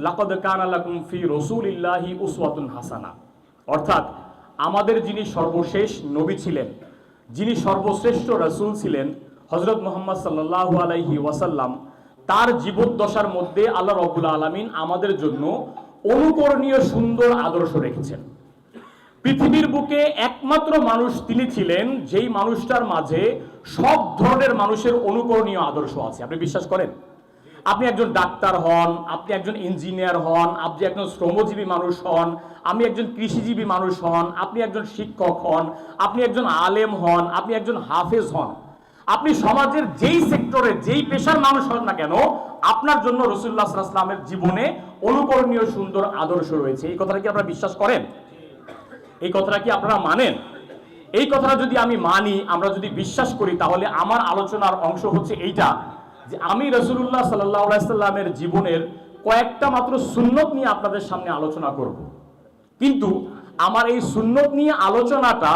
লাকাদ কানা লাকুম ফি রাসূলিল্লাহি উসওয়াতুন হাসানা, অর্থাৎ আমাদের যিনি সর্বশেষ নবী ছিলেন, যিনি সর্বশ্রেষ্ঠ রাসূল ছিলেন হযরত মুহাম্মদ সাল্লাল্লাহু আলাইহি ওয়াসাল্লাম, তার জীবদ্দশার মধ্যে আল্লাহ রাব্বুল আলামিন আমাদের জন্য অনুকরণীয় সুন্দর আদর্শ রেখেছেন। পৃথিবীর বুকে একমাত্র মানুষ তিনি ছিলেন যেই মানুষটার মাঝে সব ধরনের মানুষের অনুকরণীয় আদর্শ আছে। আপনি বিশ্বাস করেন? আপনি একজন ডাক্তার হন, আপনি একজন ইঞ্জিনিয়ার হন, আপনি একজন শ্রমজীবী মানুষ হন, আমি একজন কৃষিজীবী মানুষ হন, আপনি একজন শিক্ষক হন, আপনি একজন আলেম হন, আপনি একজন হাফেজ হন, আপনি সমাজের যেই সেক্টরে যেই পেশার মানুষ হন না কেন, আপনার জন্য রাসূলুল্লাহ সাল্লাল্লাহু আলাইহি ওয়াসাল্লামের জীবনে অনুকরণীয় সুন্দর আদর্শ রয়েছে। এই কথাটা কি আপনারা বিশ্বাস করেন? এই কথাটা কি আপনারা মানেন? এই কথাটা যদি আমি মানি, আমরা যদি বিশ্বাস করি, তাহলে আমার আলোচনার অংশ হচ্ছে এইটা যে আমি রাসূলুল্লাহ সাল্লাল্লাহু আলাইহি ওয়াসাল্লামের জীবনের কয়েকটা মাত্র সুন্নত নিয়ে আপনাদের সামনে আলোচনা করব। কিন্তু আমার এই সুন্নত নিয়ে আলোচনাটা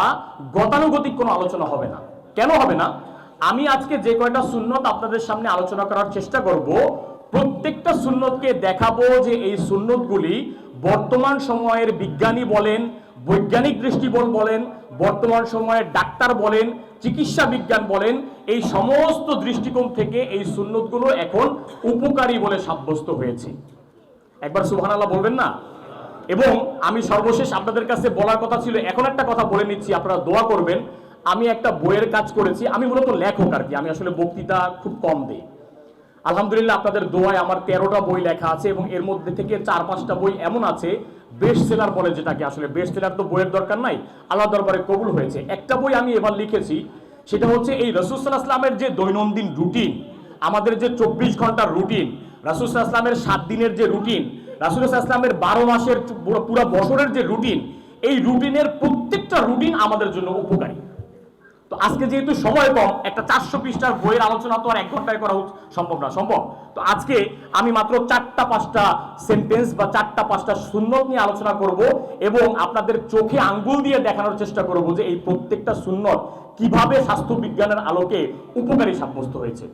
গতানুগতিক কোনো আলোচনা হবে না। কেন হবে না? আমি আজকে যে কয়টা সুন্নত আপনাদের সামনে আলোচনা করার চেষ্টা করব, প্রত্যেকটা সুন্নতকে দেখাবো যে এই সুন্নতগুলি বর্তমান সময়ের বিজ্ঞানী বলেন, বৈজ্ঞানিক দৃষ্টিকোণ বলেন, বর্তমান সময়ের ডাক্তার বলেন, চিকিৎসা বিজ্ঞান বলেন, এই সমস্ত দৃষ্টিকোণ থেকে এই সুন্নতগুলো এখন উপকারী বলে সাব্যস্ত হয়েছে। একবার সুবহানাল্লাহ বলবেন না? এবং আমি সর্বশেষ আপনাদের কাছে বলার কথা ছিল, এখন একটা কথা বলে নিচ্ছি, আপনারা দোয়া করবেন। আমি একটা বইয়ের কাজ করেছি, আমি মূলত লেখক আর কি, আমি আসলে বক্তৃতা খুব কম দিই। আলহামদুলিল্লাহ আপনাদের দোয়ায় আমার 13টা বই লেখা আছে এবং এর মধ্যে থেকে 4-5টা বই এমন আছে বেস্ট সেলার বলে, যেটাকে আসলে বেস্ট সেলার তো বইয়ের দরকার নাই, আল্লাহ দরবারে কবুল হয়েছে। একটা বই আমি এবার লিখেছি, সেটা হচ্ছে এই রাসূল সাল্লাল্লাহু আলাইহি ওয়াসাল্লামের যে দৈনন্দিন রুটিন, আমাদের যে 24 ঘন্টার রুটিন, রাসূল সাল্লাল্লাহু আলাইহি ওয়াসাল্লামের 7 দিনের যে রুটিন, রাসূল সাল্লাল্লাহু আলাইহি ওয়াসাল্লামের 12 মাসের পুরো বছরের যে রুটিন, এই রুটিনের প্রত্যেকটা রুটিন আমাদের জন্য উপকারী। তো আজকে যেহেতু সময় কম, একটা 400 পৃষ্ঠার বইয়ের আলোচনা তো আর 1 ঘন্টায় করা সম্ভব না। তো আজকে আমি মাত্র 4টা-5টা সেন্টেন্স বা 4টা-5টা সুন্নত নিয়ে আলোচনা করব এবং আপনাদের চোখে আঙ্গুল দিয়ে দেখানোর চেষ্টা করব যে এই প্রত্যেকটা সুন্নত কিভাবে স্বাস্থ্য বিজ্ঞানের আলোকে উপকারী সাব্যস্ত হয়েছে।